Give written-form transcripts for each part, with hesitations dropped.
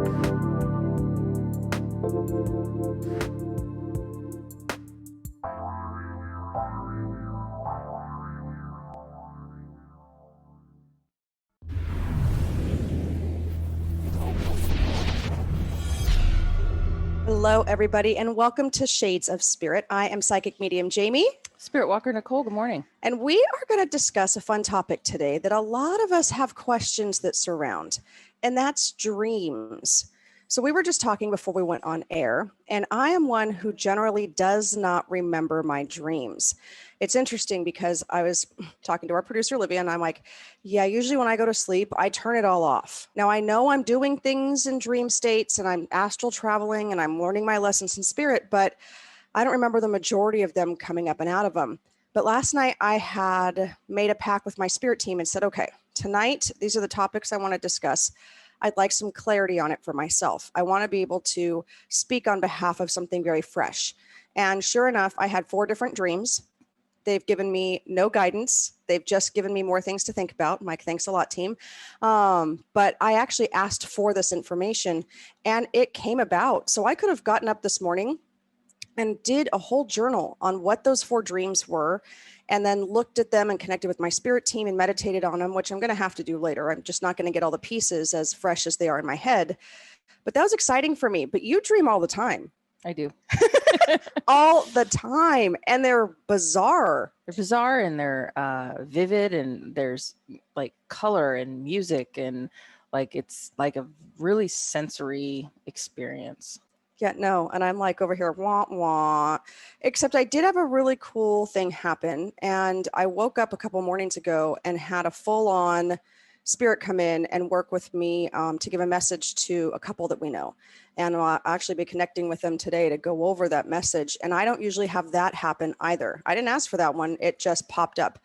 Hello, everybody, and welcome to Shades of Spirit. I am psychic medium Jaime. Spiritwalker Nicole, good morning. And we are going to discuss a fun topic today that a lot of us have questions that surround, and that's dreams. So we were just talking before we went on air, and I am one who generally does not remember my dreams. It's interesting because I was talking to our producer, Olivia, and I'm like, yeah, usually when I go to sleep, I turn it all off. Now, I know I'm doing things in dream states and I'm astral traveling and I'm learning my lessons in spirit, but I don't remember the majority of them coming up and out of them. But last night I had made a pact with my spirit team and said, okay, tonight, these are the topics I want to discuss. I'd like some clarity on it for myself. I want to be able to speak on behalf of something very fresh. And sure enough, I had 4 different dreams. They've given me no guidance. They've just given me more things to think about. Mike, thanks a lot, team. But I actually asked for this information and it came about. So I could have gotten up this morning and did a whole journal on what those 4 dreams were, and then looked at them and connected with my spirit team and meditated on them, which I'm going to have to do later. I'm just not going to get all the pieces as fresh as they are in my head. But that was exciting for me. But you dream all the time. I do. All the time. And they're bizarre. They're bizarre and they're vivid, and there's like color and music, and like it's like a really sensory experience. Yeah, no. And I'm like over here, wah, wah. Except I did have a really cool thing happen. And I woke up a couple mornings ago and had a full on spirit come in and work with me to give a message to a couple that we know. And I'll actually be connecting with them today to go over that message. And I don't usually have that happen either. I didn't ask for that one. It just popped up.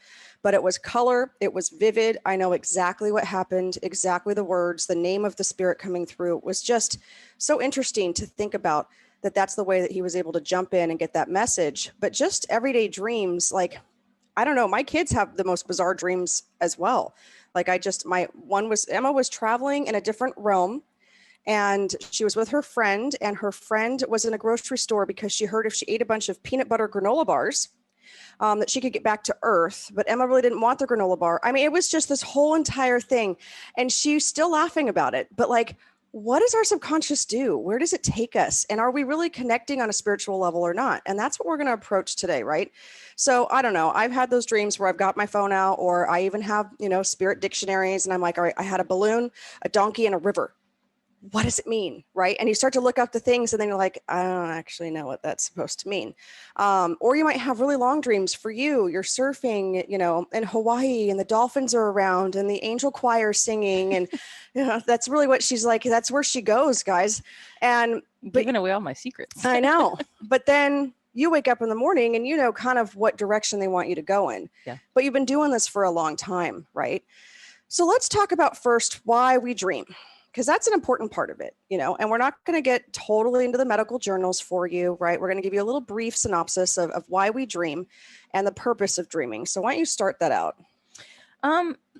But it was color. It was vivid. I know exactly what happened, exactly the words, the name of the spirit coming through. It was just so interesting to think about that. That's the way that he was able to jump in and get that message. But just everyday dreams, like, I don't know, my kids have the most bizarre dreams as well. Like Emma was traveling in a different realm, and she was with her friend, and her friend was in a grocery store because she heard if she ate a bunch of peanut butter granola bars, that she could get back to Earth. But Emma really didn't want the granola bar. I mean, it was just this whole entire thing. And she's still laughing about it. But like, what does our subconscious do? Where does it take us? And are we really connecting on a spiritual level or not? And that's what we're going to approach today, right? So I don't know. I've had those dreams where I've got my phone out, or I even have, spirit dictionaries. And I'm like, all right, I had a balloon, a donkey, and a river. What does it mean, right? And you start to look up the things, and then you're like, I don't actually know what that's supposed to mean. Or you might have really long dreams. For you, you're surfing, in Hawaii, and the dolphins are around, and the angel choir singing, and that's really what she's like. That's where she goes, guys. And giving away all my secrets. I know, but then you wake up in the morning, and you know kind of what direction they want you to go in. Yeah. But you've been doing this for a long time, right? So let's talk about first why we dream, because that's an important part of it, and we're not going to get totally into the medical journals for you, right? We're going to give you a little brief synopsis of why we dream and the purpose of dreaming. So why don't you start that out?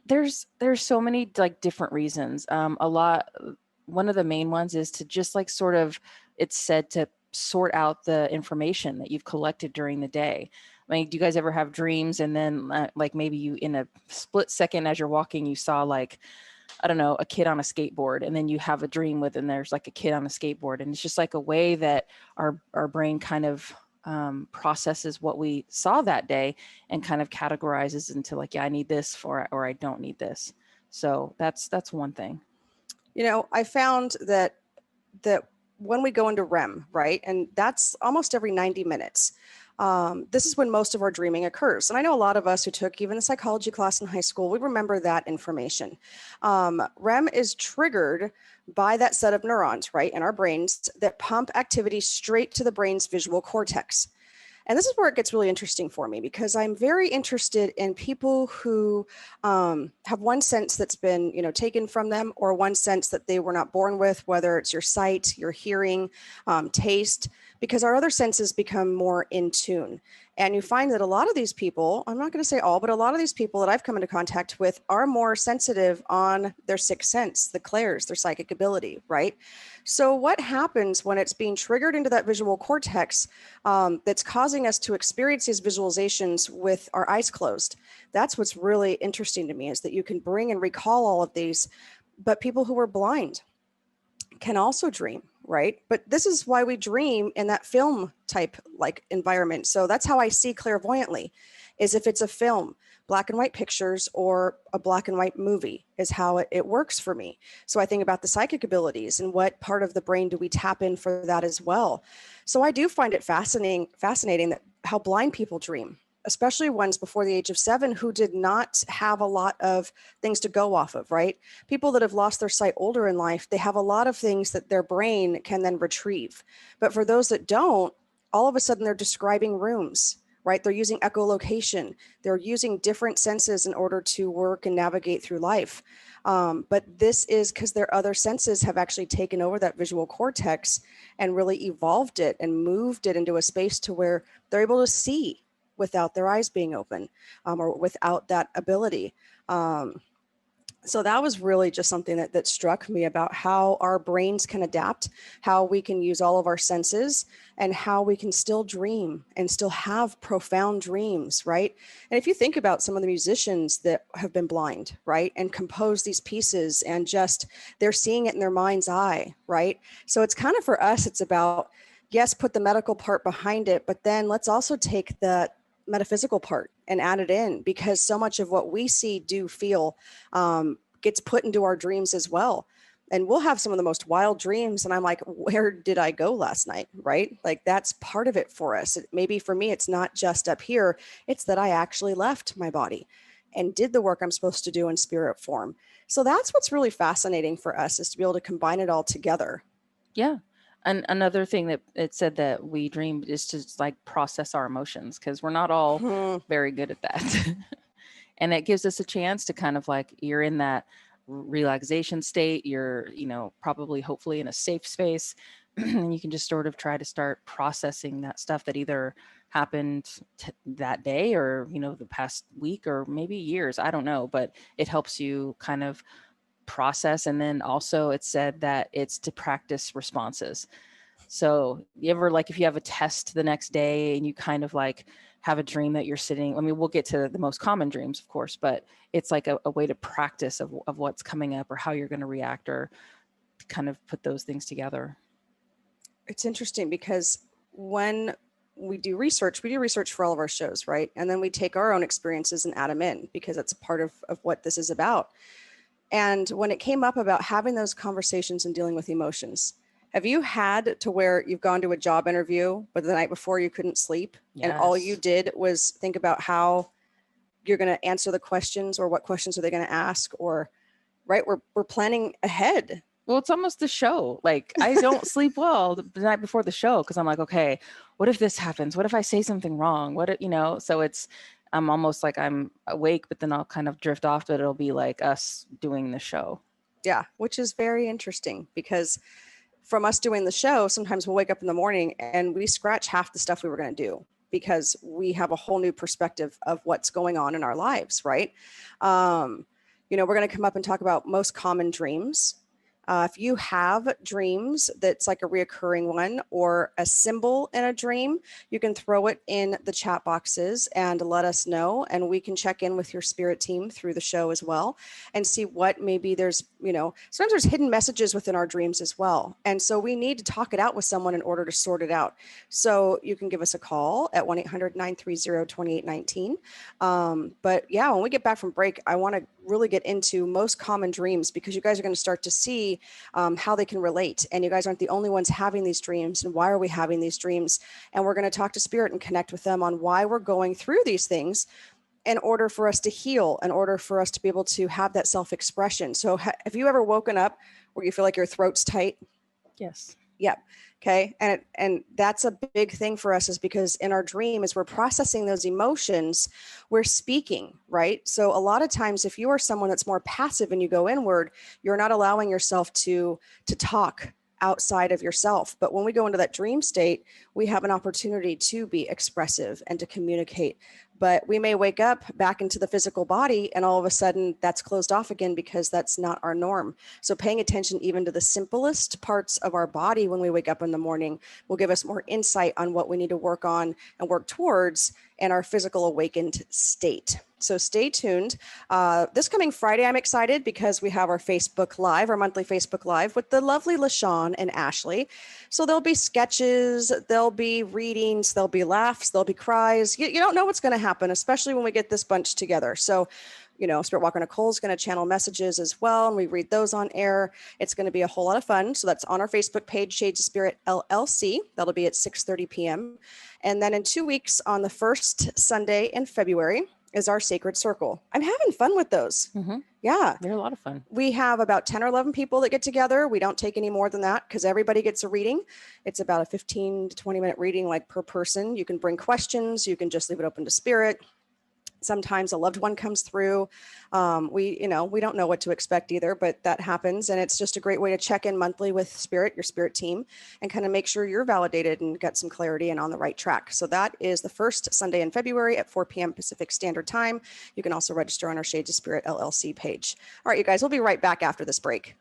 There's so many like different reasons. One of the main ones is to just like sort of, it's said to sort out the information that you've collected during the day. I mean, do you guys ever have dreams and then like maybe you in a split second as you're walking, you saw like, I don't know, a kid on a skateboard, and then you have a dream with, and there's like a kid on a skateboard. And it's just like a way that our brain kind of processes what we saw that day and kind of categorizes into like, yeah, I need this or I don't need this. So that's one thing. I found that when we go into REM, right? And that's almost every 90 minutes. This is when most of our dreaming occurs. And I know a lot of us who took even a psychology class in high school, we remember that information. REM is triggered by that set of neurons, right, in our brains that pump activity straight to the brain's visual cortex. And this is where it gets really interesting for me, because I'm very interested in people who have one sense that's been, taken from them, or one sense that they were not born with, whether it's your sight, your hearing, taste. because our other senses become more in tune. And you find that a lot of these people, I'm not going to say all, but a lot of these people that I've come into contact with are more sensitive on their sixth sense, the clairs, their psychic ability, right? So what happens when it's being triggered into that visual cortex that's causing us to experience these visualizations with our eyes closed? That's what's really interesting to me, is that you can bring and recall all of these, but people who are blind can also dream, right? But this is why we dream in that film type like environment. So that's how I see clairvoyantly, is if it's a film, black and white pictures or a black and white movie is how it works for me. So I think about the psychic abilities and what part of the brain do we tap in for that as well. So I do find it fascinating that how blind people dream, especially ones before the age of 7 who did not have a lot of things to go off of, right? People that have lost their sight older in life, they have a lot of things that their brain can then retrieve. But for those that don't, all of a sudden they're describing rooms, right? They're using echolocation. They're using different senses in order to work and navigate through life. But this is because their other senses have actually taken over that visual cortex and really evolved it and moved it into a space to where they're able to see without their eyes being open, or without that ability. So that was really just something that struck me about how our brains can adapt, how we can use all of our senses, and how we can still dream and still have profound dreams, right? And if you think about some of the musicians that have been blind, right, and compose these pieces, and just they're seeing it in their mind's eye, right? So it's kind of, for us, it's about, yes, put the medical part behind it, but then let's also take the metaphysical part and add it in, because so much of what we see, do, feel gets put into our dreams as well. And we'll have some of the most wild dreams, and I'm like, where did I go last night, right? Like, that's part of it for us. Maybe for me, it's not just up here, it's that I actually left my body and did the work I'm supposed to do in spirit form. So that's what's really fascinating for us, is to be able to combine it all together. Yeah. And another thing that it said that we dream is to like process our emotions, because we're not all very good at that. And it gives us a chance to kind of like, you're in that relaxation state, you're, probably hopefully in a safe space, and you can just sort of try to start processing that stuff that either happened that day, or, the past week, or maybe years, I don't know, but it helps you kind of process. And then also it said that it's to practice responses. So you ever, like, if you have a test the next day and you kind of like have a dream that you're sitting, I mean, we'll get to the most common dreams, of course, but it's like a way to practice of what's coming up or how you're going to react, or kind of put those things together. It's interesting because when we do research for all of our shows, right? And then we take our own experiences and add them in, because that's a part of what this is about. And when it came up about having those conversations and dealing with emotions, have you had to where you've gone to a job interview, but the night before you couldn't sleep, and all you did was think about how you're going to answer the questions, or what questions are they going to ask, or, right? We're planning ahead. Well, it's almost the show. Like, I don't sleep well the night before the show, because I'm like, okay, what if this happens? What if I say something wrong? What if, so I'm almost like I'm awake, but then I'll kind of drift off, but it'll be like us doing the show. Yeah, which is very interesting, because from us doing the show, sometimes we'll wake up in the morning and we scratch half the stuff we were going to do, because we have a whole new perspective of what's going on in our lives, right? We're going to come up and talk about most common dreams. If you have dreams that's like a reoccurring one, or a symbol in a dream, you can throw it in the chat boxes and let us know. And we can check in with your spirit team through the show as well, and see what maybe there's, sometimes there's hidden messages within our dreams as well. And so we need to talk it out with someone in order to sort it out. So you can give us a call at 1-800-930-2819. But yeah, when we get back from break, I want to really get into most common dreams, because you guys are going to start to see how they can relate. And you guys aren't the only ones having these dreams, and why are we having these dreams? And we're going to talk to spirit and connect with them on why we're going through these things, in order for us to heal, in order for us to be able to have that self-expression. So have you ever woken up where you feel like your throat's tight? Yes. Yep. Okay. And that's a big thing for us, is because in our dream, as we're processing those emotions, we're speaking, right? So a lot of times, if you are someone that's more passive and you go inward, you're not allowing yourself to talk outside of yourself. But when we go into that dream state, we have an opportunity to be expressive and to communicate. But we may wake up back into the physical body and all of a sudden that's closed off again because that's not our norm. So paying attention even to the simplest parts of our body when we wake up in the morning will give us more insight on what we need to work on and work towards in our physical awakened state. So stay tuned. This coming Friday, I'm excited because we have our Facebook Live, our monthly Facebook Live with the lovely LaShawn and Ashley. So there'll be sketches, there'll be readings, there'll be laughs, there'll be cries. You don't know what's going to happen, especially when we get this bunch together. So, Spiritwalker Nicole is going to channel messages as well, and we read those on air. It's going to be a whole lot of fun. So that's on our Facebook page, Shades of Spirit LLC. That'll be at 6:30 p.m. And then in 2 weeks, on the first Sunday in February, is our Sacred Circle. I'm having fun with those. Mm-hmm. Yeah. They're a lot of fun. We have about 10 or 11 people that get together. We don't take any more than that because everybody gets a reading. It's about a 15 to 20-minute reading, like per person. You can bring questions. You can just leave it open to spirit. Sometimes a loved one comes through. We don't know what to expect either, but that happens. And it's just a great way to check in monthly with spirit, your spirit team, and kind of make sure you're validated and got some clarity and on the right track. So that is the first Sunday in February at 4 p.m. Pacific Standard Time. You can also register on our Shades of Spirit LLC page. All right, you guys, we'll be right back after this break.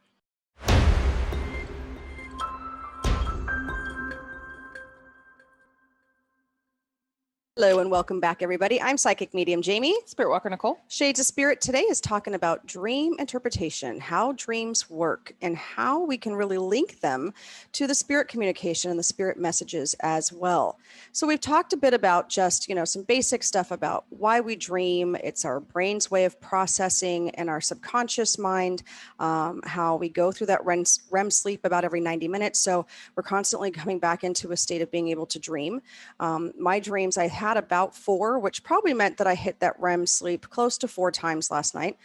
Hello and welcome back, everybody. I'm Psychic Medium Jaime. Spiritwalker Nicole. Shades of Spirit today is talking about dream interpretation, how dreams work, and how we can really link them to the spirit communication and the spirit messages as well. So we've talked a bit about just, some basic stuff about why we dream. It's our brain's way of processing and our subconscious mind, how we go through that REM sleep about every 90 minutes. So we're constantly coming back into a state of being able to dream. My dreams, I had about 4, which probably meant that I hit that REM sleep close to 4 times last night.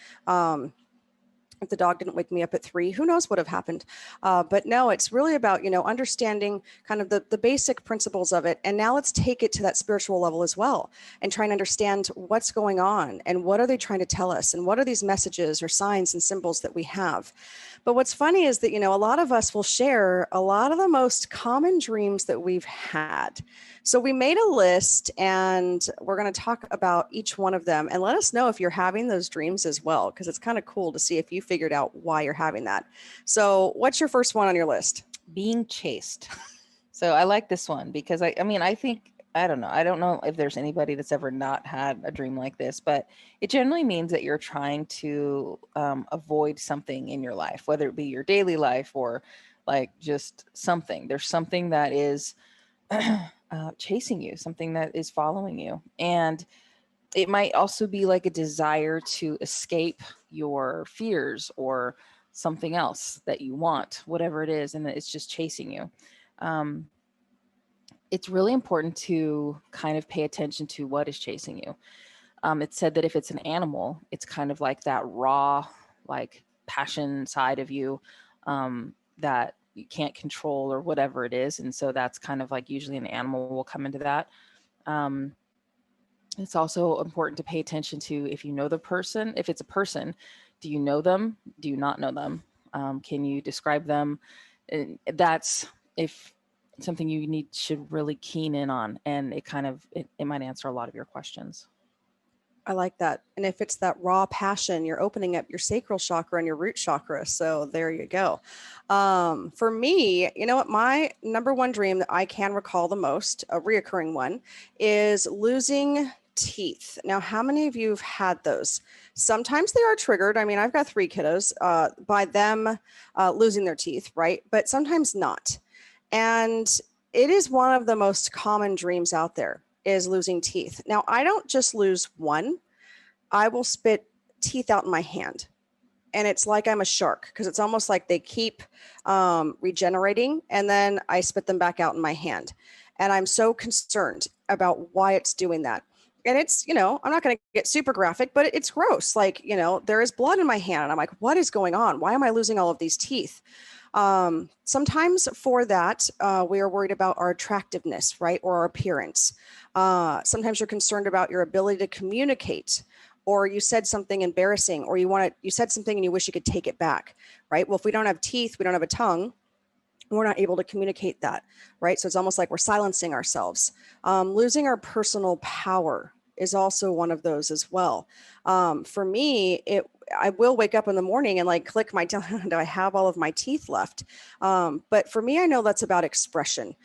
If the dog didn't wake me up at 3, who knows what have happened. But no, it's really about, understanding kind of the basic principles of it. And now let's take it to that spiritual level as well and try and understand what's going on and what are they trying to tell us and what are these messages or signs and symbols that we have. But what's funny is that, a lot of us will share a lot of the most common dreams that we've had. So we made a list and we're going to talk about each one of them and let us know if you're having those dreams as well, because it's kind of cool to see if you figured out why you're having that. So what's your first one on your list? Being chased. So I like this one because I don't know if there's anybody that's ever not had a dream like this, but it generally means that you're trying to avoid something in your life, whether it be your daily life or like just something. There's something that is chasing you, something that is following you. And it might also be like a desire to escape your fears or something else that you want, whatever it is, and it's just chasing you. It's really important to kind of pay attention to what is chasing you. It's said that if it's an animal, it's kind of like that raw, like passion side of you that you can't control or whatever it is. And so that's kind of like usually an animal will come into that. It's also important to pay attention to if you know the person. If it's a person, do you know them? Do you not know them? Can you describe them? And that's if something you should really keen in on, and it might answer a lot of your questions. I like that. And if it's that raw passion, you're opening up your sacral chakra and your root chakra. So there you go. For me, you know what? My number one dream that I can recall the most, a reoccurring one, is losing teeth. Now, how many of you have had those? Sometimes they are triggered. I mean, I've got 3 kiddos by them losing their teeth, right? But sometimes not. And it is one of the most common dreams out there, is losing teeth. Now, I don't just lose one. I will spit teeth out in my hand. And it's like I'm a shark, because it's almost like they keep regenerating, and then I spit them back out in my hand. And I'm so concerned about why it's doing that. And it's, I'm not going to get super graphic, but it's gross. Like, there is blood in my hand. And I'm like, what is going on? Why am I losing all of these teeth? Sometimes for that, we are worried about our attractiveness, right? Or our appearance. Sometimes you're concerned about your ability to communicate, or you said something embarrassing, or you said something and you wish you could take it back, right? Well, if we don't have teeth, we don't have a tongue. We're not able to communicate that, right? So it's almost like we're silencing ourselves. Losing our personal power is also one of those as well. For me, I will wake up in the morning and like click my, do I have all of my teeth left? But for me, I know that's about expression.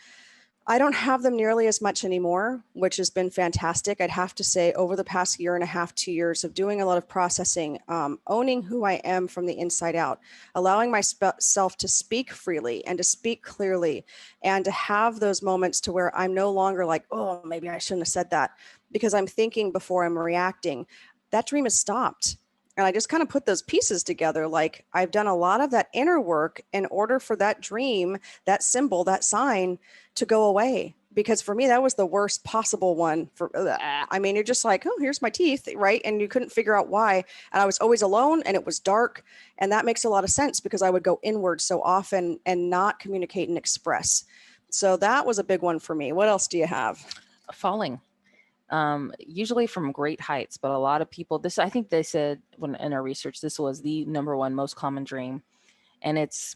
I don't have them nearly as much anymore, which has been fantastic. I'd have to say, over the past year and a half, 2 years of doing a lot of processing, owning who I am from the inside out, allowing myself to speak freely and to speak clearly, and to have those moments to where I'm no longer like, oh, maybe I shouldn't have said that, because I'm thinking before I'm reacting. That dream has stopped. And I just kind of put those pieces together. Like, I've done a lot of that inner work in order for that dream, that symbol, that sign to go away. Because for me, that was the worst possible one. I mean, you're just like, oh, here's my teeth, right? And you couldn't figure out why. And I was always alone and it was dark. And that makes a lot of sense because I would go inward so often and not communicate and express. So that was a big one for me. What else do you have? Falling. Usually from great heights, but a lot of people, I think they said when in our research, this was the number one most common dream. And it's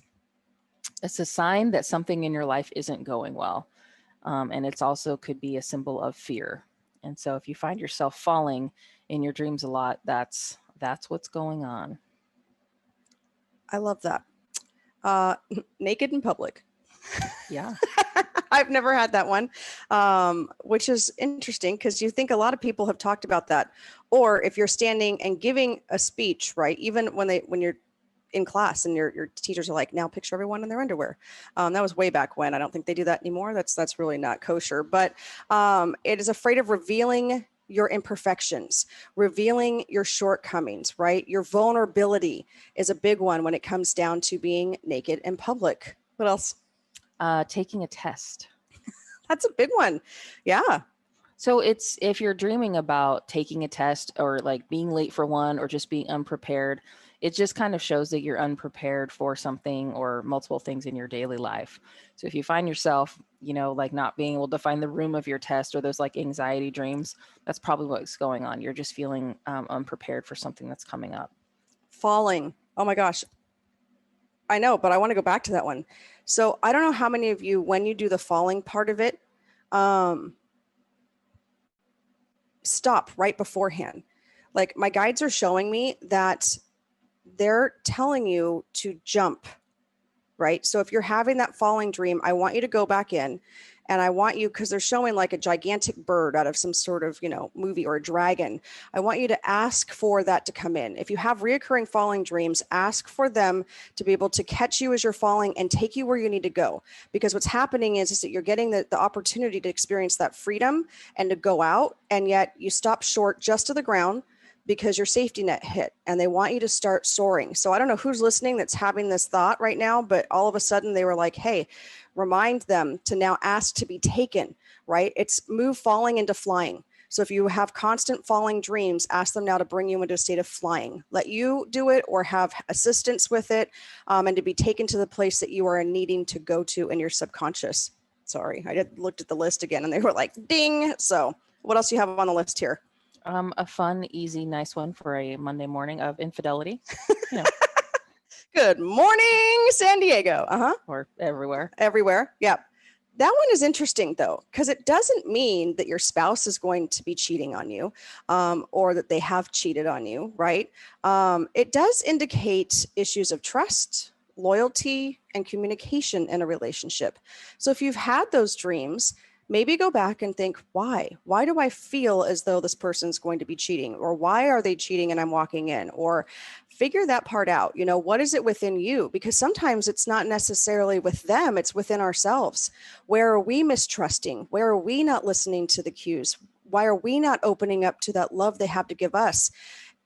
a sign that something in your life isn't going well. And it's also could be a symbol of fear. And so if you find yourself falling in your dreams a lot, that's what's going on. I love that. Naked in public. Yeah. I've never had that one, which is interesting because you think a lot of people have talked about that. Or if you're standing and giving a speech, right? Even when you're in class and your teachers are like, now picture everyone in their underwear. That was way back when. I don't think they do that anymore. That's really not kosher. But it is afraid of revealing your imperfections, revealing your shortcomings, right? Your vulnerability is a big one when it comes down to being naked in public. What else? Taking a test. That's a big one. Yeah. So it's if you're dreaming about taking a test or like being late for one or just being unprepared, it just kind of shows that you're unprepared for something or multiple things in your daily life. So if you find yourself, like not being able to find the room of your test or those like anxiety dreams, that's probably what's going on. You're just feeling unprepared for something that's coming up. Falling. Oh my gosh. I know, but I want to go back to that one. So I don't know how many of you, when you do the falling part of it, stop right beforehand. Like, my guides are showing me that they're telling you to jump, right? So if you're having that falling dream, I want you to go back in, and I want you, because they're showing like a gigantic bird out of some sort of, movie, or a dragon. I want you to ask for that to come in. If you have reoccurring falling dreams, ask for them to be able to catch you as you're falling and take you where you need to go. Because what's happening is that you're getting the opportunity to experience that freedom and to go out, and yet you stop short just to the ground because your safety net hit, and they want you to start soaring. So I don't know who's listening that's having this thought right now, but all of a sudden they were like, hey, remind them to now ask to be taken, right? It's move falling into flying. So if you have constant falling dreams, ask them now to bring you into a state of flying. Let you do it or have assistance with it, and to be taken to the place that you are needing to go to in your subconscious. Sorry, I looked at the list again and they were like, ding. So what else do you have on the list here? A fun, easy, nice one for a Monday morning of infidelity. Good morning, San Diego. Or everywhere. Everywhere. Yeah. That one is interesting, though, because it doesn't mean that your spouse is going to be cheating on you, or that they have cheated on you, right? It does indicate issues of trust, loyalty, and communication in a relationship. So if you've had those dreams, maybe go back and think, why? Why do I feel as though this person's going to be cheating? Or why are they cheating and I'm walking in? Or figure that part out. What is it within you? Because sometimes it's not necessarily with them, it's within ourselves. Where are we mistrusting? Where are we not listening to the cues? Why are we not opening up to that love they have to give us?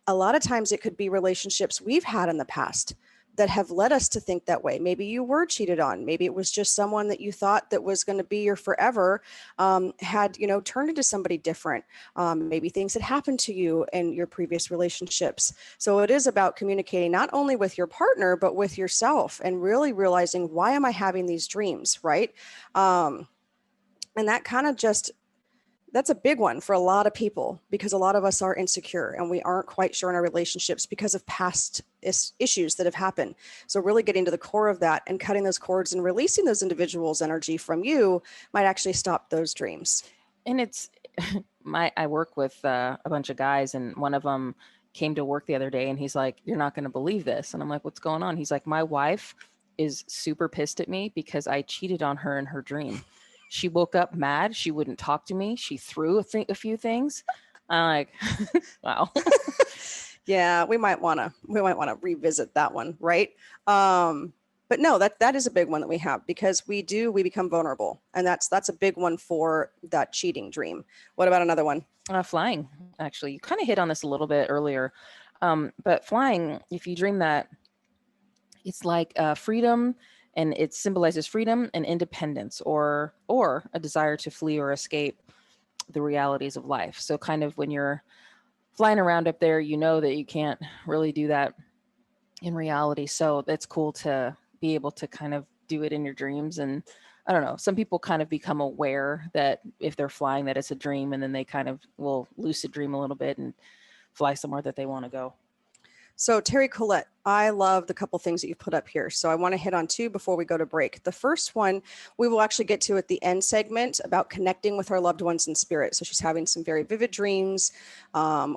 A lot of times it could be relationships we've had in the past that have led us to think that way. Maybe you were cheated on. Maybe it was just someone that you thought that was going to be your forever, had, turned into somebody different. Maybe things had happened to you in your previous relationships. So it is about communicating not only with your partner, but with yourself, and really realizing, why am I having these dreams, right? And that kind of just That's a big one for a lot of people because a lot of us are insecure and we aren't quite sure in our relationships because of past issues that have happened. So really getting to the core of that and cutting those cords and releasing those individuals' energy from you might actually stop those dreams. And it's I work with a bunch of guys, and one of them came to work the other day and he's like, "You're not going to believe this." And I'm like, "What's going on?" He's like, "My wife is super pissed at me because I cheated on her in her dream. She woke up mad. She wouldn't talk to me. She threw a few things." I'm like, wow. Yeah, we might want to revisit that one, right? But no, that is a big one that we have because we become vulnerable, and that's a big one for that cheating dream. What about another one? Flying, actually, you kind of hit on this a little bit earlier, but flying, if you dream that, it's like freedom, and it symbolizes freedom and independence, or a desire to flee or escape the realities of life. So kind of when you're flying around up there, you know that you can't really do that in reality. So it's cool to be able to kind of do it in your dreams. And I don't know, some people kind of become aware that if they're flying, that it's a dream, and then they kind of will lucid dream a little bit and fly somewhere that they want to go. So Terry Collette, I love the couple things that you've put up here. So I want to hit on two before we go to break. The first one we will actually get to at the end segment about connecting with our loved ones in spirit. So she's having some very vivid dreams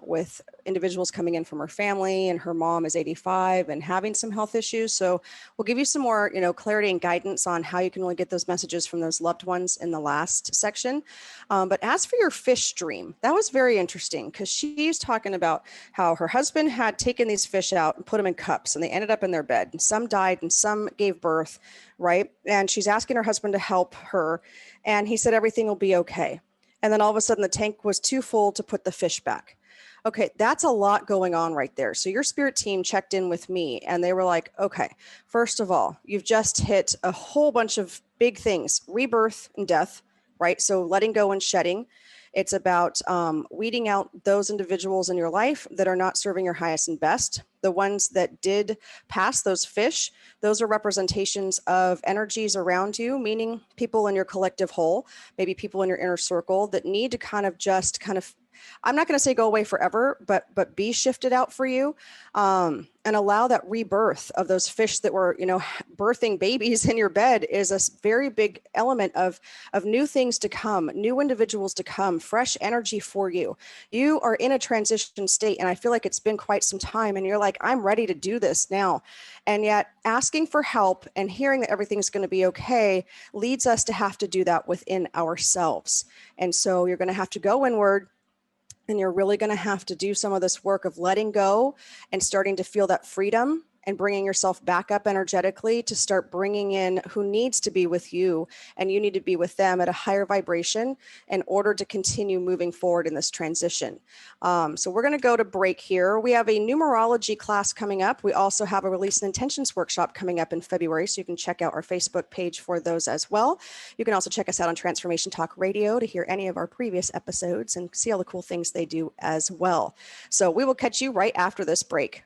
with individuals coming in from her family, and her mom is 85 and having some health issues. So we'll give you some more, clarity and guidance on how you can really get those messages from those loved ones in the last section. But as for your fish dream, that was very interesting because she's talking about how her husband had taken these fish out and put them in cups, and they ended up in their bed, and some died and some gave birth, right? And she's asking her husband to help her, and he said everything will be okay. And then all of a sudden the tank was too full to put the fish back. Okay, that's a lot going on right there. So your spirit team checked in with me and they were like, okay, first of all, you've just hit a whole bunch of big things: rebirth and death, right? So letting go and shedding. It's about weeding out those individuals in your life that are not serving your highest and best. The ones that did pass, those fish, those are representations of energies around you, meaning people in your collective whole, maybe people in your inner circle that need to kind of I'm not going to say go away forever, but be shifted out for you, and allow that rebirth of those fish that were, birthing babies in your bed is a very big element of new things to come, new individuals to come, fresh energy for you. You are in a transition state, and I feel like it's been quite some time, and you're like, I'm ready to do this now. And yet asking for help and hearing that everything's going to be okay leads us to have to do that within ourselves. And so you're going to have to go inward, and you're really going to have to do some of this work of letting go and starting to feel that freedom and bringing yourself back up energetically to start bringing in who needs to be with you, and you need to be with them at a higher vibration in order to continue moving forward in this transition. So we're going to go to break here. We have a numerology class coming up. We also have a release and intentions workshop coming up in February, so you can check out our Facebook page for those as well. You can also check us out on Transformation Talk Radio to hear any of our previous episodes and see all the cool things they do as well. So we will catch you right after this break.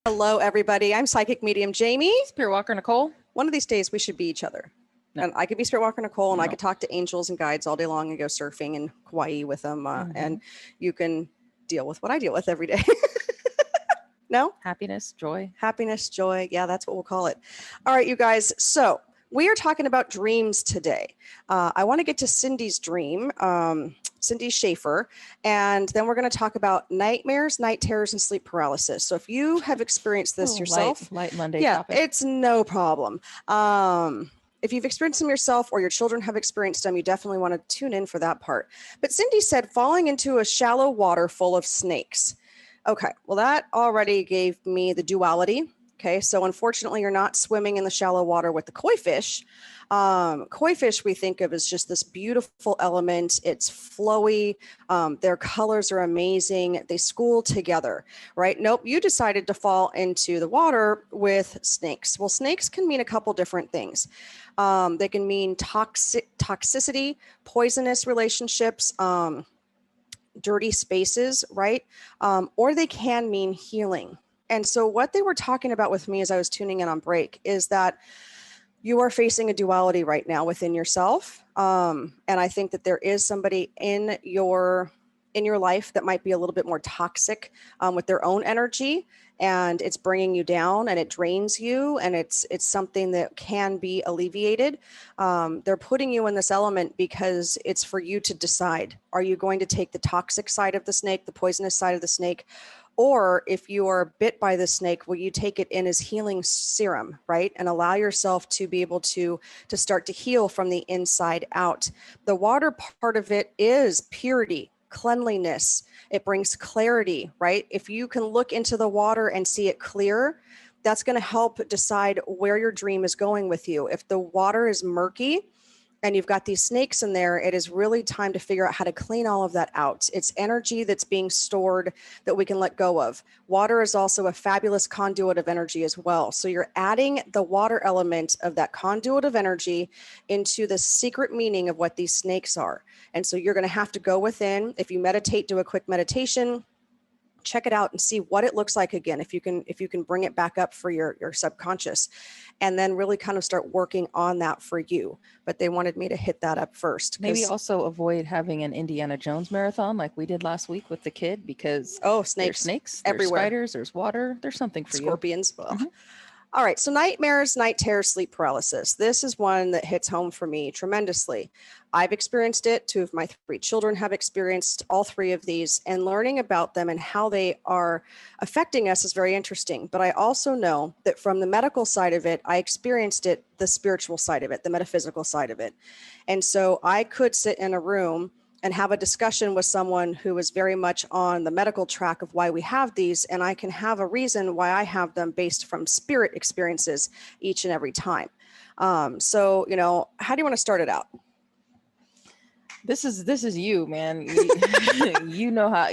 Hello, everybody. I'm Psychic Medium Jaime. Spiritwalker Nicole. One of these days, we should be each other. No. And I could be Spiritwalker Nicole, and I could talk to angels and guides all day long and go surfing in Hawaii with them. And you can deal with what I deal with every day. No? Happiness, joy. Happiness, joy. Yeah, that's what we'll call it. All right, you guys. So we are talking about dreams today. I want to get to Cindy's dream, Cindy Schaefer, and then we're going to talk about nightmares, night terrors, and sleep paralysis. So if you have experienced this yourself, light Monday topic. It's no problem. If you've experienced them yourself or your children have experienced them, you definitely want to tune in for that part. But Cindy said falling into a shallow water full of snakes. Okay, well, that already gave me the duality. Okay, so unfortunately, you're not swimming in the shallow water with the koi fish. Koi fish we think of as just this beautiful element. It's flowy. Their colors are amazing. They school together, right? Nope, you decided to fall into the water with snakes. Well, snakes can mean a couple different things. They can mean toxicity, poisonous relationships, dirty spaces, right? Or they can mean healing. And so what they were talking about with me as I was tuning in on break is that you are facing a duality right now within yourself. And I think that there is somebody in your life that might be a little bit more toxic with their own energy, and it's bringing you down and it drains you, and it's something that can be alleviated. They're putting you in this element because it's for you to decide. Are you going to take the toxic side of the snake, the poisonous side of the snake? Or if you are bit by the snake, will you take it in as healing serum, right? And allow yourself to be able to start to heal from the inside out. The water part of it is purity, cleanliness. It brings clarity, right? If you can look into the water and see it clear, that's going to help decide where your dream is going with you. If the water is murky, and you've got these snakes in there, it is really time to figure out how to clean all of that out. It's energy that's being stored that we can let go of. Water is also a fabulous conduit of energy as well. So you're adding the water element of that conduit of energy into the secret meaning of what these snakes are. And so you're going to have to go within. If you meditate, do a quick meditation, check it out and see what it looks like again, if you can bring it back up for your subconscious, and then really kind of start working on that for you. But they wanted me to hit that up first. Maybe also avoid having an Indiana Jones marathon like we did last week with the kid, because snakes, there's snakes, everywhere. There's spiders, there's water, there's something for Scorpions. you. Well, all right. So nightmares, night terrors, sleep paralysis. This is one that hits home for me tremendously. I've experienced it. 2 of my 3 children have experienced all 3 of these, and learning about them and how they are affecting us is very interesting. But I also know that from the medical side of it, I experienced it, the spiritual side of it, the metaphysical side of it. And so I could sit in a room and have a discussion with someone who is very much on the medical track of why we have these, and I can have a reason why I have them based from spirit experiences each and every time. So, how do you want to start it out? This is you, man. You know how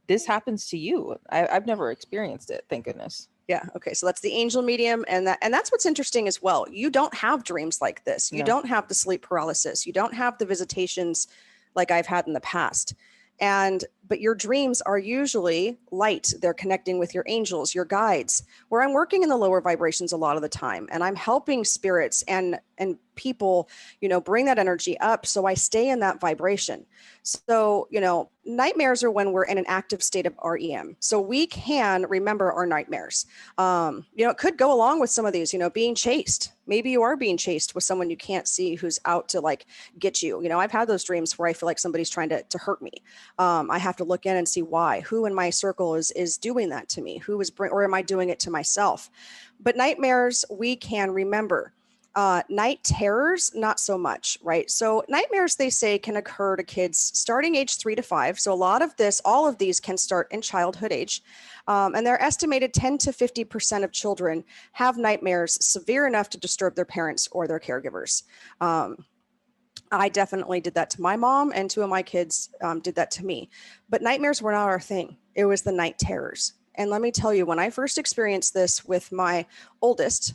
this happens to you. I've never experienced it, thank goodness. Yeah. Okay. So that's the angel medium. And that's what's interesting as well. You don't have dreams like this. You don't have the sleep paralysis. You don't have the visitations like I've had in the past. But your dreams are usually light. They're connecting with your angels, your guides, where I'm working in the lower vibrations a lot of the time. And I'm helping spirits and people, bring that energy up. So I stay in that vibration. So, nightmares are when we're in an active state of REM. So we can remember our nightmares. It could go along with some of these, being chased. Maybe you are being chased with someone you can't see who's out to get you. I've had those dreams where I feel like somebody's trying to hurt me. I have to look in and see why. Who in my circle is doing that to me? Or am I doing it to myself? But nightmares, we can remember. Night terrors, not so much, right? So nightmares, they say, can occur to kids starting age 3 to 5. So all of these can start in childhood age. And they're estimated 10 to 50% of children have nightmares severe enough to disturb their parents or their caregivers. I definitely did that to my mom, and 2 of my kids did that to me. But nightmares were not our thing. It was the night terrors. And let me tell you, when I first experienced this with my oldest,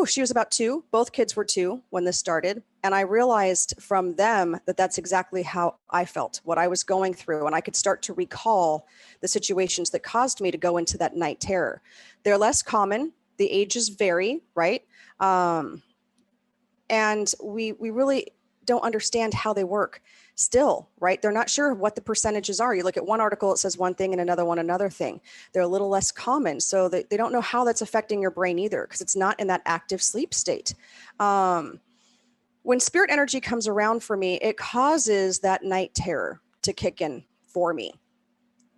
she was about 2. Both kids were 2 when this started. And I realized from them that that's exactly how I felt, what I was going through. And I could start to recall the situations that caused me to go into that night terror. They're less common. The ages vary, right? And we really don't understand how they work still, right? They're not sure what the percentages are. You look at one article, it says one thing, and another one, another thing. They're a little less common. So they don't know how that's affecting your brain either, because it's not in that active sleep state. When spirit energy comes around for me, it causes that night terror to kick in for me.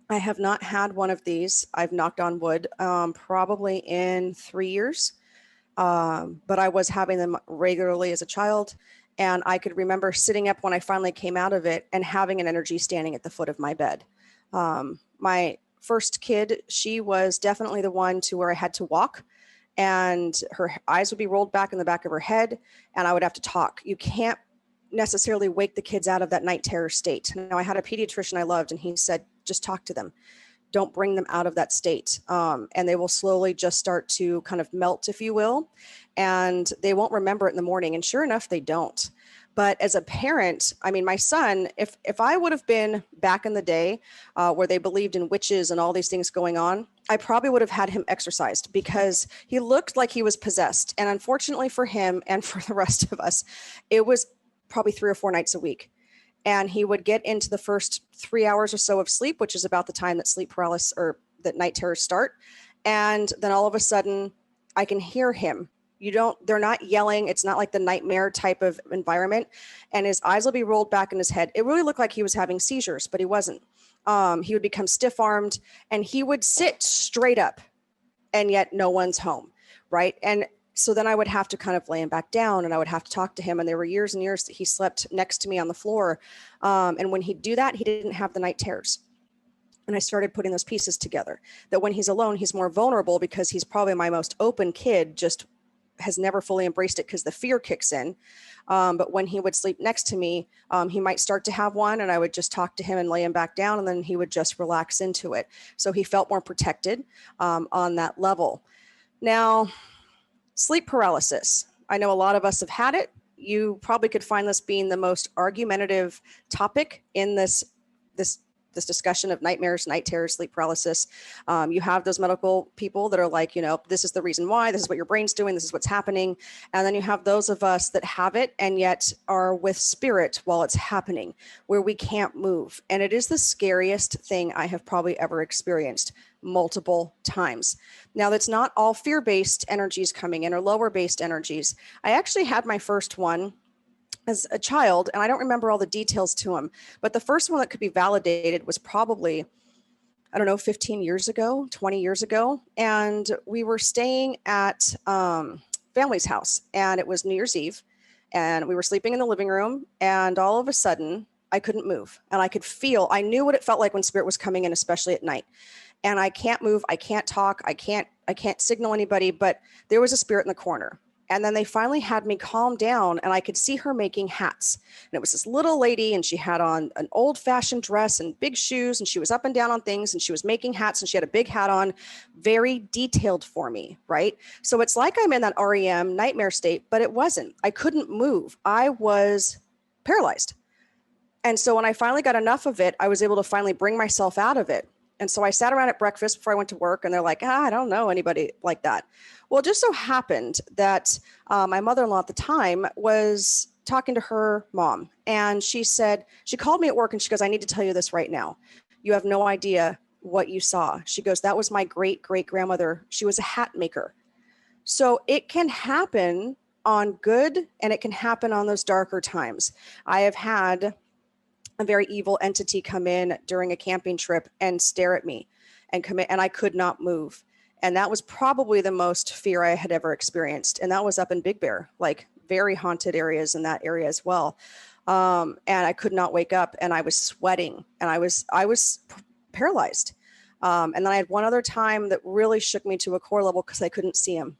I have not had one of these. I've knocked on wood probably in 3 years. But I was having them regularly as a child. And I could remember sitting up when I finally came out of it and having an energy standing at the foot of my bed. My first kid, she was definitely the one to where I had to walk, and her eyes would be rolled back in the back of her head, and I would have to talk. You can't necessarily wake the kids out of that night terror state. Now, I had a pediatrician I loved, and he said, just talk to them. Don't bring them out of that state. And they will slowly just start to kind of melt, if you will, and they won't remember it in the morning. And sure enough, they don't. But as a parent, I mean, my son, if I would have been back in the day where they believed in witches and all these things going on, I probably would have had him exorcised because he looked like he was possessed. And unfortunately for him and for the rest of us, it was probably 3 or 4 nights a week. And he would get into the first 3 hours or so of sleep, which is about the time that sleep paralysis or that night terrors start. And then all of a sudden I can hear him. They're not yelling. It's not like the nightmare type of environment. And his eyes will be rolled back in his head. It really looked like he was having seizures, but he wasn't. He would become stiff-armed and he would sit straight up, and yet no one's home, right? And so then I would have to kind of lay him back down and I would have to talk to him. And there were years and years that he slept next to me on the floor. And when he'd do that, he didn't have the night terrors. And I started putting those pieces together, that when he's alone, he's more vulnerable because he's probably my most open kid, just has never fully embraced it because the fear kicks in. But when he would sleep next to me, he might start to have one and I would just talk to him and lay him back down and then he would just relax into it. So he felt more protected on that level. Now, sleep paralysis. I know a lot of us have had it. You probably could find this being the most argumentative topic in this discussion of nightmares, night terrors, sleep paralysis. You have those medical people that are like, this is the reason why, this is what your brain's doing, this is what's happening. And then you have those of us that have it and yet are with spirit while it's happening, where we can't move. And it is the scariest thing I have probably ever experienced multiple times. Now, that's not all fear-based energies coming in or lower-based energies. I actually had my first one as a child, and I don't remember all the details to him, but the first one that could be validated was probably, 15 years ago, 20 years ago. And we were staying at family's house and it was New Year's Eve and we were sleeping in the living room and all of a sudden I couldn't move and I knew what it felt like when spirit was coming in, especially at night. And I can't move, I can't talk, I can't signal anybody, but there was a spirit in the corner. And then they finally had me calm down and I could see her making hats. And it was this little lady and she had on an old fashioned dress and big shoes and she was up and down on things and she was making hats and she had a big hat on, very detailed for me, right? So it's like I'm in that REM nightmare state, but it wasn't. I couldn't move. I was paralyzed. And so when I finally got enough of it, I was able to finally bring myself out of it. And so I sat around at breakfast before I went to work and they're like, I don't know anybody like that. Well, it just so happened that my mother-in-law at the time was talking to her mom and she called me at work and she goes, I need to tell you this right now. You have no idea what you saw. She goes, that was my great-great-grandmother. She was a hat maker. So it can happen on good and it can happen on those darker times. I have had a very evil entity come in during a camping trip and stare at me and come in, and I could not move. And that was probably the most fear I had ever experienced. And that was up in Big Bear, like very haunted areas in that area as well. And I could not wake up and I was sweating and I was paralyzed. And then I had one other time that really shook me to a core level because I couldn't see him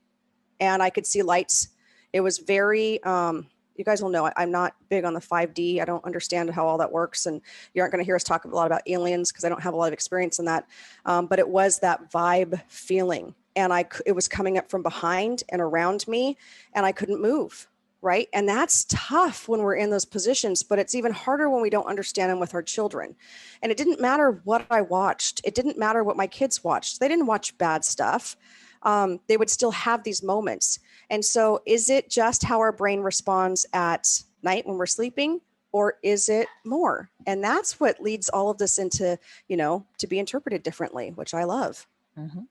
and I could see lights. It was very, you guys will know I'm not big on the 5D. I don't understand how all that works. And you aren't going to hear us talk a lot about aliens because I don't have a lot of experience in that. But it was that vibe feeling. And it was coming up from behind and around me and I couldn't move. Right. And that's tough when we're in those positions, but it's even harder when we don't understand them with our children. And it didn't matter what I watched. It didn't matter what my kids watched. They didn't watch bad stuff. They would still have these moments. And so is it just how our brain responds at night when we're sleeping, or is it more? And that's what leads all of this into, to be interpreted differently, which I love. Mm-hmm.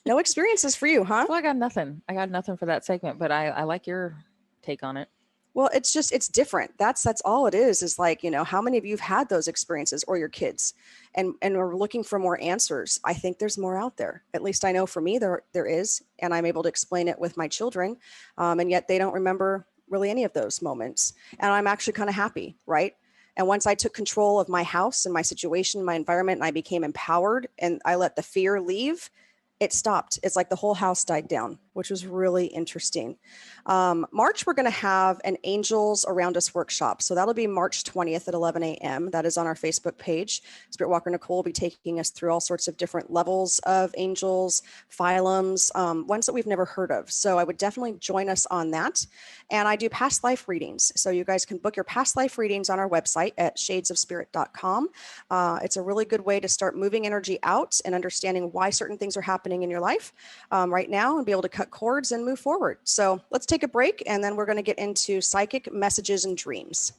No experiences for you, huh? Well, I got nothing for that segment, but I like your take on it. Well, it's different. That's all it is like, how many of you have had those experiences or your kids and are looking for more answers? I think there's more out there. At least I know for me, there is, and I'm able to explain it with my children. And yet they don't remember really any of those moments. And I'm actually kind of happy, right? And once I took control of my house and my situation, my environment, and I became empowered and I let the fear leave, it stopped. It's like the whole house died down which was really interesting. March, we're going to have an Angels Around Us workshop. So that'll be March 20th at 11 a.m. That is on our Facebook page. Spiritwalker Nicole will be taking us through all sorts of different levels of angels, phylums, ones that we've never heard of. So I would definitely join us on that. And I do past life readings. So you guys can book your past life readings on our website at shadesofspirit.com. It's a really good way to start moving energy out and understanding why certain things are happening in your life right now, and be able to cut cords and move forward. So let's take a break, and then we're going to get into psychic messages and dreams.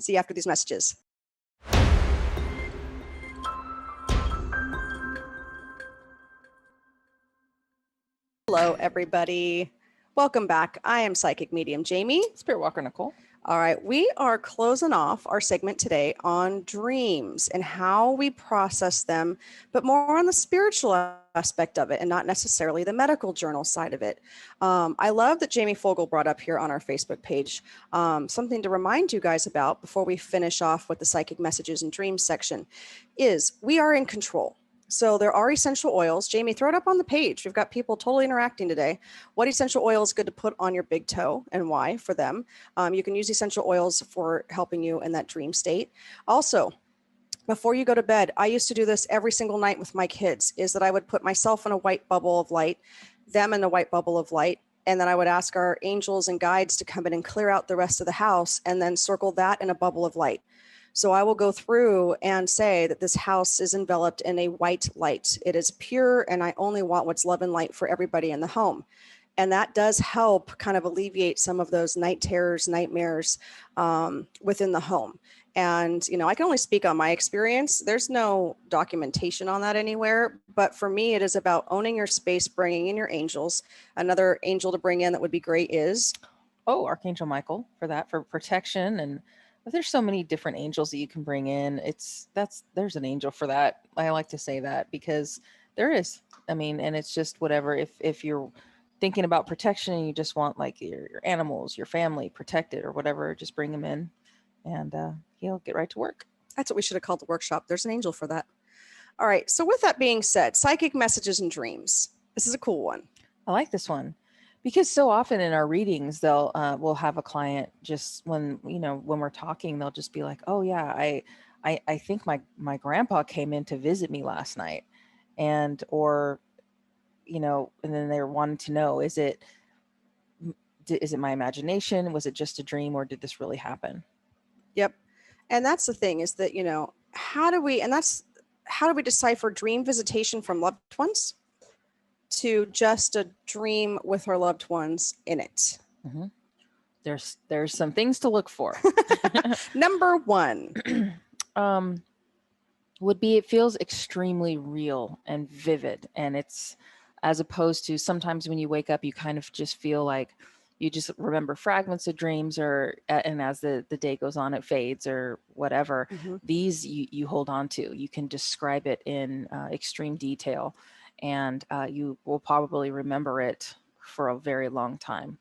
See you after these messages. Hello, everybody. Welcome back. I am Psychic Medium Jaime. Spiritwalker Nicole. All right, we are closing off our segment today on dreams and how we process them, but more on the spiritual aspect of it and not necessarily the medical journal side of it. I love that Jamie Fogel brought up here on our Facebook page something to remind you guys about before we finish off with the psychic messages and dreams section is we are in control. So there are essential oils. Jamie, throw it up on the page. We've got people totally interacting today. What essential oil is good to put on your big toe and why for them? You can use essential oils for helping you in that dream state. Also, before you go to bed, I used to do this every single night with my kids, is that I would put myself in a white bubble of light, them in a white bubble of light, and then I would ask our angels and guides to come in and clear out the rest of the house and then circle that in a bubble of light. So I will go through and say that this house is enveloped in a white light. It is pure, and I only want what's love and light for everybody in the home. And that does help kind of alleviate some of those night terrors, nightmares within the home. And, you know, I can only speak on my experience. There's no documentation on that anywhere. But for me, it is about owning your space, bringing in your angels. Another angel to bring in that would be great is... Oh, Archangel Michael for that, for protection. And there's so many different angels that you can bring in. There's an angel for that. I like to say that because there is. I mean, and it's just whatever. If you're thinking about protection and you just want like your animals, your family protected or whatever, just bring him in and he'll get right to work. That's what we should have called the workshop. There's an angel for that. All right. So with that being said, psychic messages and dreams. This is a cool one. I like this one because so often in our readings, we'll have a client just when we're talking, they'll just be like, oh yeah, I think my grandpa came in to visit me last night, or and then they're wanting to know, is it my imagination? Was it just a dream, or did this really happen? Yep. And that's the thing is that, how do we decipher dream visitation from loved ones to just a dream with our loved ones in it? Mm-hmm. There's some things to look for. Number one would be, it feels extremely real and vivid. And it's, as opposed to sometimes when you wake up, you kind of just feel like you just remember fragments of dreams, and as the day goes on, it fades or whatever. Mm-hmm. These you hold on to. You can describe it in extreme detail, and you will probably remember it for a very long time.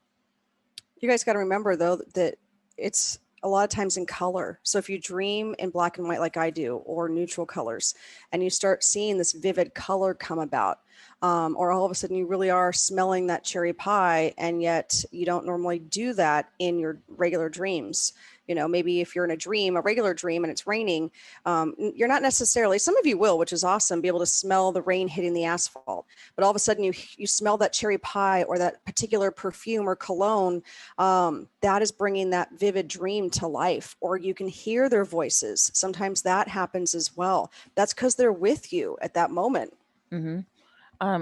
You guys got to remember, though, that it's a lot of times in color. So if you dream in black and white like I do, or neutral colors, and you start seeing this vivid color come about, or all of a sudden you really are smelling that cherry pie, and yet you don't normally do that in your regular dreams. Maybe if you're in a regular dream, and it's raining, you're not necessarily, some of you will, which is awesome, be able to smell the rain hitting the asphalt. But all of a sudden you smell that cherry pie or that particular perfume or cologne, that is bringing that vivid dream to life. Or you can hear their voices. Sometimes that happens as well. That's because they're with you at that moment. Mm-hmm.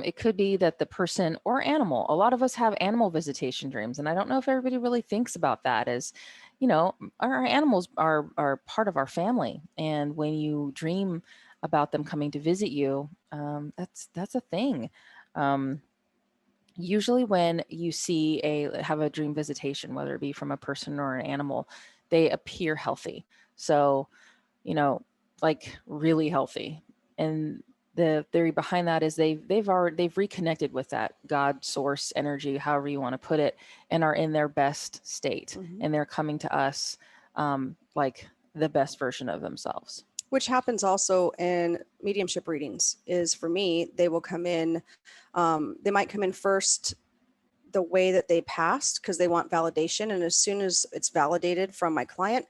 It could be that the person or animal, a lot of us have animal visitation dreams. And I don't know if everybody really thinks about that as, our animals are part of our family. And when you dream about them coming to visit you, that's a thing. Usually when you have a dream visitation, whether it be from a person or an animal, they appear healthy. So, like really healthy. And the theory behind that is they've reconnected with that God source energy, however you want to put it, and are in their best state. Mm-hmm. And they're coming to us like the best version of themselves. Which happens also in mediumship readings. Is for me, they will come in, they might come in first the way that they passed because they want validation. And as soon as it's validated from my client,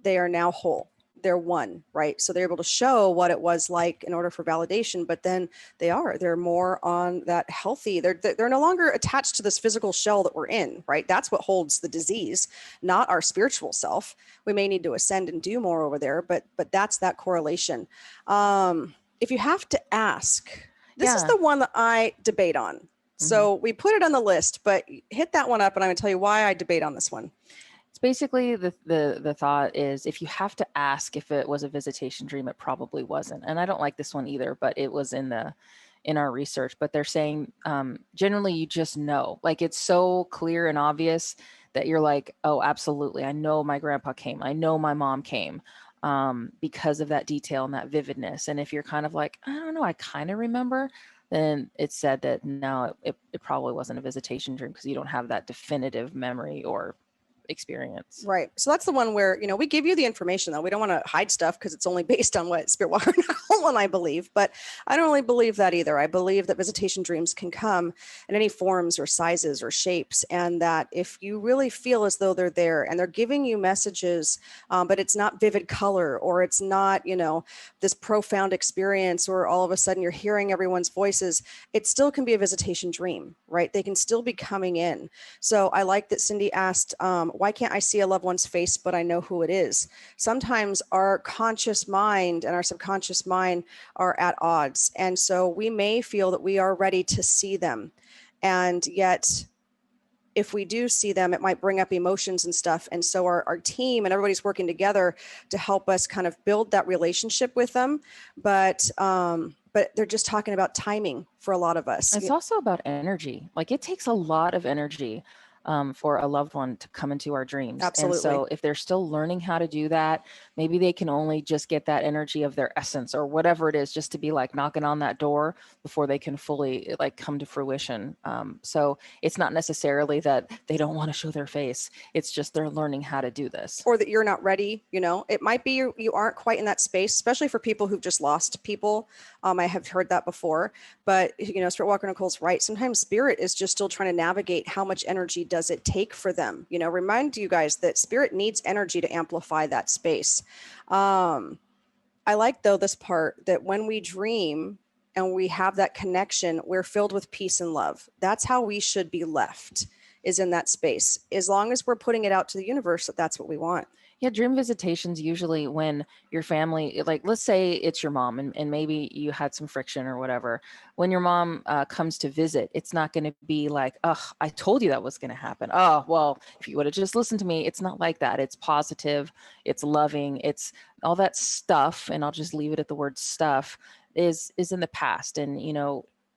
they are now whole. They're one, right? So they're able to show what it was like in order for validation, but then they're more on that healthy. They're no longer attached to this physical shell that we're in, right? That's what holds the disease, not our spiritual self. We may need to ascend and do more over there, but that's that correlation. If you have to ask, this is Yeah. the one that I debate on. So we put it on the list, but hit that one up and I'm going to tell you why I debate on this one. It's basically the thought is, if you have to ask if it was a visitation dream, it probably wasn't. And I don't like this one either, but it was in our research. But they're saying generally you just know, like it's so clear and obvious that you're like, oh, absolutely, I know my grandpa came, I know my mom came, because of that detail and that vividness. And if you're kind of like, I don't know, I kind of remember, then it's said that no, it probably wasn't a visitation dream because you don't have that definitive memory or experience. Right. So that's the one where, we give you the information though. We don't want to hide stuff because it's only based on what Spiritwalker Nicole and I believe, but I don't really believe that either. I believe that visitation dreams can come in any forms or sizes or shapes. And that if you really feel as though they're there and they're giving you messages, but it's not vivid color, or it's not, this profound experience, or all of a sudden you're hearing everyone's voices, it still can be a visitation dream, right? They can still be coming in. So I like that Cindy asked, why can't I see a loved one's face, but I know who it is? Sometimes our conscious mind and our subconscious mind are at odds. And so we may feel that we are ready to see them. And yet, if we do see them, it might bring up emotions and stuff. And so our team and everybody's working together to help us kind of build that relationship with them. But they're just talking about timing for a lot of us. It's also about energy. Like it takes a lot of energy for a loved one to come into our dreams. Absolutely. And so if they're still learning how to do that, maybe they can only just get that energy of their essence or whatever it is, just to be like knocking on that door before they can fully like come to fruition. So it's not necessarily that they don't want to show their face. It's just they're learning how to do this. Or that you're not ready. It might be you aren't quite in that space, especially for people who've just lost people. I have heard that before, but Spiritwalker Nicole's right. Sometimes spirit is just still trying to navigate how much energy does it take for them. Remind you guys that spirit needs energy to amplify that space. I like though this part that when we dream and we have that connection, we're filled with peace and love. That's how we should be left, is in that space. As long as we're putting it out to the universe, that's what we want. Yeah, dream visitations usually when your family, like let's say it's your mom and maybe you had some friction or whatever. When your mom comes to visit, it's not going to be like, oh, I told you that was going to happen. Oh, well, if you would have just listened to me. It's not like that. It's positive. It's loving. It's all that stuff. And I'll just leave it at the word stuff is in the past. And,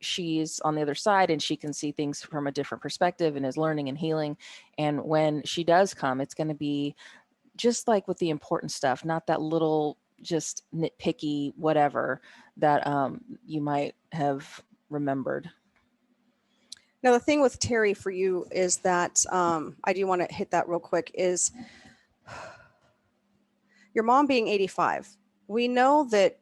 she's on the other side and she can see things from a different perspective and is learning and healing. And when she does come, it's going to be just like with the important stuff, not that little just nitpicky whatever that you might have remembered. Now, the thing with Terry for you is that I do want to hit that real quick is your mom being 85. We know that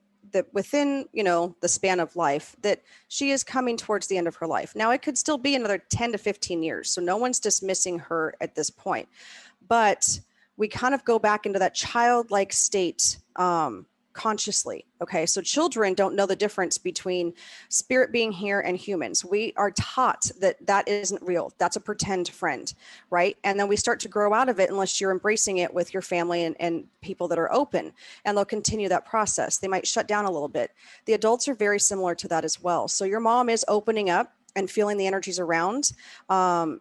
within, the span of life, that she is coming towards the end of her life. Now, it could still be another 10 to 15 years. So no one's dismissing her at this point. But we kind of go back into that childlike state consciously. Okay. So children don't know the difference between spirit being here and humans. We are taught that isn't real. That's a pretend friend. Right. And then we start to grow out of it unless you're embracing it with your family and people that are open, and they'll continue that process. They might shut down a little bit. The adults are very similar to that as well. So your mom is opening up and feeling the energies around.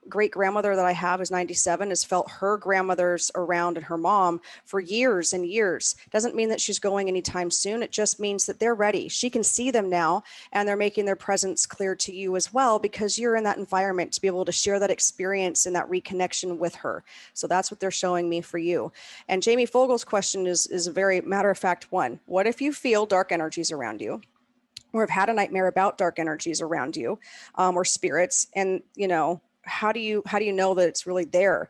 Great grandmother that I have is 97, has felt her grandmothers around and her mom for years and years. Doesn't mean that she's going anytime soon. It just means that they're ready. She can see them now, and they're making their presence clear to you as well, because you're in that environment to be able to share that experience and that reconnection with her. So that's what they're showing me for you. And Jamie Fogel's question is a very matter-of-fact one. What if you feel dark energies around you, or have had a nightmare about dark energies around you, or spirits? And, how do you know that it's really there?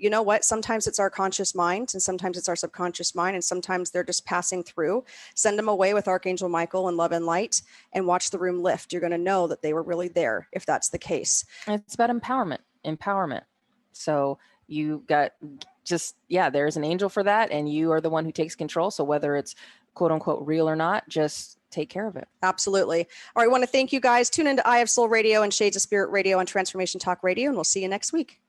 you know what? Sometimes it's our conscious mind and sometimes it's our subconscious mind, and sometimes they're just passing through. Send them away with Archangel Michael and love and light and watch the room lift. You're going to know that they were really there if that's the case. It's about empowerment. So you got there's an angel for that, and you are the one who takes control. So whether it's quote unquote real or not, just take care of it. Absolutely. All right. I want to thank you guys. Tune into Eye of Soul Radio and Shades of Spirit Radio on Transformation Talk Radio, and we'll see you next week.